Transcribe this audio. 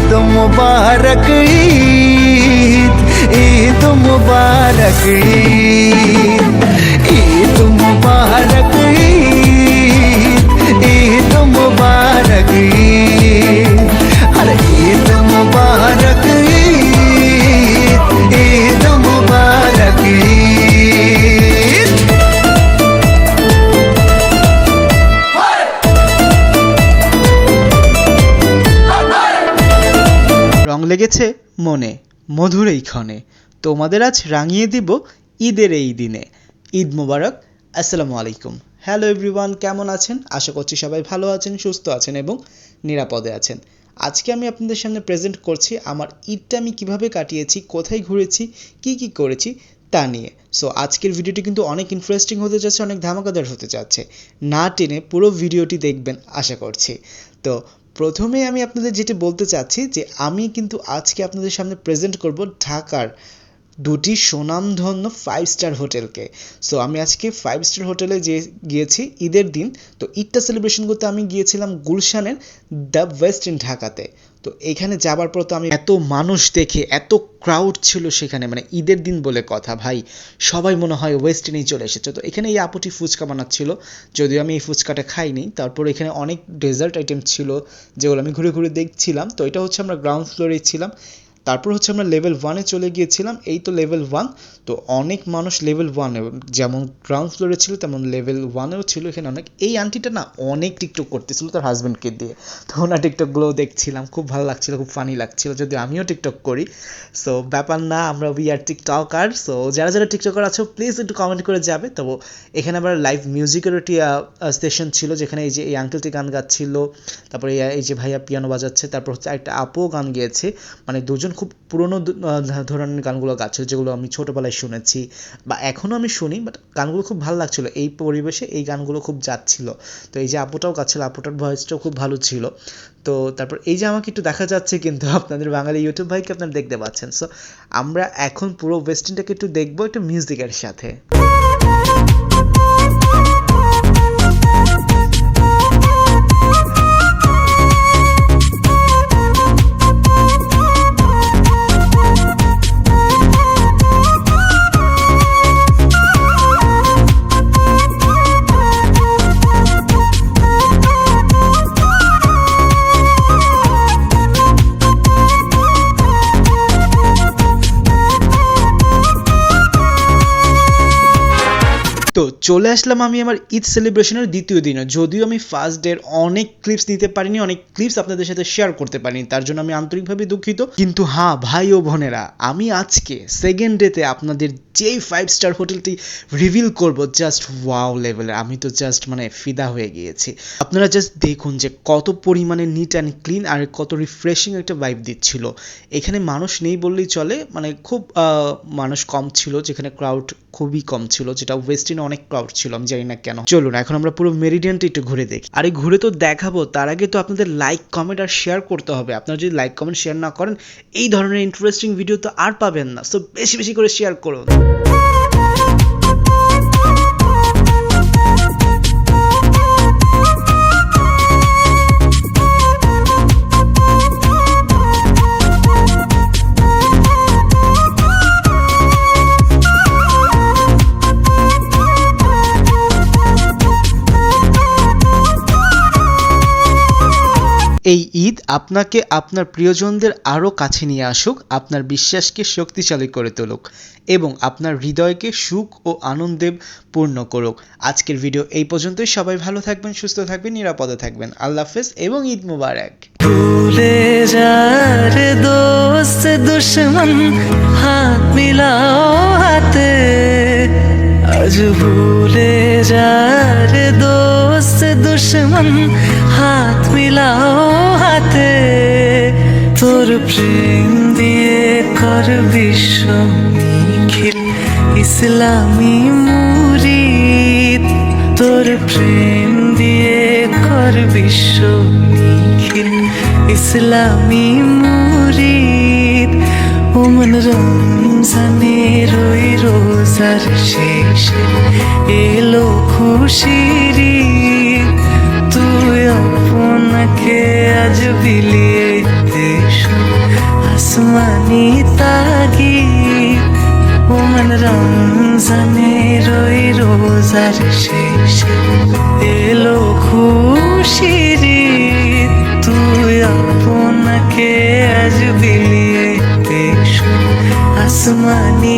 ईद मुबारक ईद, ईद मुबारक ईद, ईद मुबारक ईद, ईद मुबारक ईद, अरे ईद मुबारक ईद, ईद मुबारक ईद। রং লেগেছে মনে মধুর এই ক্ষণে, তোমাদের আজ রাঙিয়ে দিব ঈদের এই দিনে। ঈদ মোবারক, আসসালামু আলাইকুম। হ্যালো এভরিওয়ান, কেমন আছেন? আশা করছি সবাই ভালো আছেন, সুস্থ আছেন এবং নিরাপদে আছেন। আজকে আমি আপনাদের সামনে প্রেজেন্ট করছি আমার ঈদটা আমি কিভাবে কাটিয়েছি, কোথায় ঘুরেছি, কি করেছি তা নিয়ে। সো আজকের ভিডিওটি কিন্তু অনেক ইন্টারেস্টিং হতে যাচ্ছে, অনেক ধামাকাদার হতে যাচ্ছে। না টেনে পুরো ভিডিওটি দেখবেন আশা করছি। তো প্রথমে আমি আপনাদের যেটা বলতে চাচ্ছি যে আমি কিন্তু আজকে আপনাদের সামনে প্রেজেন্ট করব ঢাকার দুটি সুনামধন্য 5 স্টার হোটেলকে। সো আমি আজকে 5 স্টার হোটেলে গিয়েছি ঈদের দিন। তো ঈদটা সেলিব্রেশন করতে আমি গিয়েছিলাম গুলশানের দ্য ওয়েস্ট ইন ঢাকাতে। তো এখানে যাবার পর তো আমি এত মানুষ দেখে, এত ক্রাউড ছিল সেখানে, মানে ঈদের দিন বলে কথা ভাই, সবাই মনে হয় ওয়েস্ট ইনেই চলে এসেছে। তো এখানে এই আপুটি ফুচকা বানাচ্ছিল, যদিও আমি এই ফুচকাটা খাইনি। তারপর এখানে অনেক ডেজার্ট আইটেম ছিল যেগুলো আমি ঘুরে ঘুরে দেখছিলাম। তো এটা হচ্ছে আমরা গ্রাউন্ড ফ্লোরেই ছিলাম। তারপর হচ্ছে আমরা লেভেল 1-এ চলে গিয়েছিলাম। এই তো লেভেল 1। তো অনেক মানুষ লেভেল 1-এ, যেমন গ্রাউন্ড ফ্লোরে ছিল তেমন লেভেল 1-এও ছিল। এখানে অনেক, এই আন্টিটা না অনেক টিকটক করতেছিল তার হাজব্যান্ডকে দিয়ে। তো ওনার টিকটকগুলোও দেখছিলাম, খুব ভালো লাগছিল, খুব ফানি লাগছিল, যদিও আমিও টিকটক করি। সো ব্যাপার না, আমরা উই আর টিকটকার। সো যারা যারা টিকটকার আছো প্লিজ একটু কমেন্ট করে যাবে। তো এখানে আবার লাইভ মিউজিকেরও একটি সেশন ছিল, যেখানে এই যে এই আঙ্কেলটি গান গাচ্ছিল, তারপরে এই যে ভাইয়া পিয়ানো বাজাচ্ছে, তারপর হচ্ছে একটা আপুও গান গেয়েছে। মানে দুজন খুব পুরোনো ধরনের গানগুলো গাচ্ছিল, যেগুলো আমি ছোটোবেলায় শুনেছি বা এখনও আমি শুনি, বাট গানগুলো খুব ভালো লাগছিলো। এই পরিবেশে এই গানগুলো খুব যাচ্ছিল। তো এই যে আপুটাও গাচ্ছিল, আপুটার ভয়েসটাও খুব ভালো ছিল। তো তারপর এই যে আমাকে একটু দেখা যাচ্ছে, কিন্তু আপনাদের বাঙালি ইউটিউব ভাইকে আপনারা দেখতে পাচ্ছেন। সো আমরা এখন পুরো ওয়েস্টার্নটাকে একটু দেখবো একটু মিউজিকের সাথে। তো চলে আসলাম আমি আমার ঈদ সেলিব্রেশনের দ্বিতীয় দিনে। যদিও আমি ফার্স্ট ডের অনেক ক্লিপস নিতে পারিনি, অনেক ক্লিপস আপনাদের সাথে শেয়ার করতে পারিনি, তার জন্য আমি আন্তরিকভাবে দুঃখিত। কিন্তু হ্যাঁ ভাই ও বোনেরা, আমি আজকে সেকেন্ড ডেতে আপনাদের যেই 5 স্টার হোটেলটি রিভিল করব, জাস্ট ওয়াও লেভেলের। আমি তো জাস্ট মানে ফিদা হয়ে গিয়েছি। আপনারা জাস্ট দেখুন যে কত পরিমাণে নিট অ্যান্ড ক্লিন আর কত রিফ্রেশিং একটা ভাইব দিচ্ছিল। এখানে মানুষ নেই বললেই চলে, মানে খুব মানুষ কম ছিল, যেখানে ক্রাউড খুবই কম ছিল, যেটা ওয়েস্টিনে অনেক ক্রাউড ছিল, আমি জানি না কেন। চলুন এখন আমরা পুরো মেরিডিয়ানটা একটু ঘুরে দেখি। আর এই ঘুরে তো দেখাবো, তার আগে তো আপনাদের লাইক কমেন্ট আর শেয়ার করতে হবে। আপনারা যদি লাইক কমেন্ট শেয়ার না করেন, এই ধরনের ইন্টারেস্টিং ভিডিও তো আর পাবেন না। সো বেশি বেশি করে শেয়ার করুন। এই ঈদ আপনাকে আপনার প্রিয়জনদের আরও কাছে নিয়ে আসুক, আপনার বিশ্বাসকে শক্তিশালী করে তুলুক এবং আপনার হৃদয়কে সুখ ও আনন্দে পূর্ণ করুক। আজকের ভিডিও এই পর্যন্তই। সবাই ভালো থাকবেন, সুস্থ থাকবেন, নিরাপদে থাকবেন। আল্লাহ হাফেজ এবং ঈদ মুবারক। ভুলে যার দোস্ত দুশ্মন, হাত মিলাও হাতে। আজ ভুলে যার দোস্ত দুশ্মন, হাত মিলাও হাতে। তোর প্রেম দিয়ে কর বিশ্ব নিখিল ইসলামী মুরিদ। তোর প্রেম দিয়ে কর বিশ্ব নিখিল ইসলামী মুরিদ। ওমন রমজানের ওই রোজার শেষে এলো খুশির ঈদ। তুই আপনাকে আজ বিলিয়ে দে। আসমানি তাগিদ ওমান রমজানের ওই রোজার শেষে এলো খুশির ঈদ। তুই আপনাকে আজ বিলিয়ে এসো আসমানি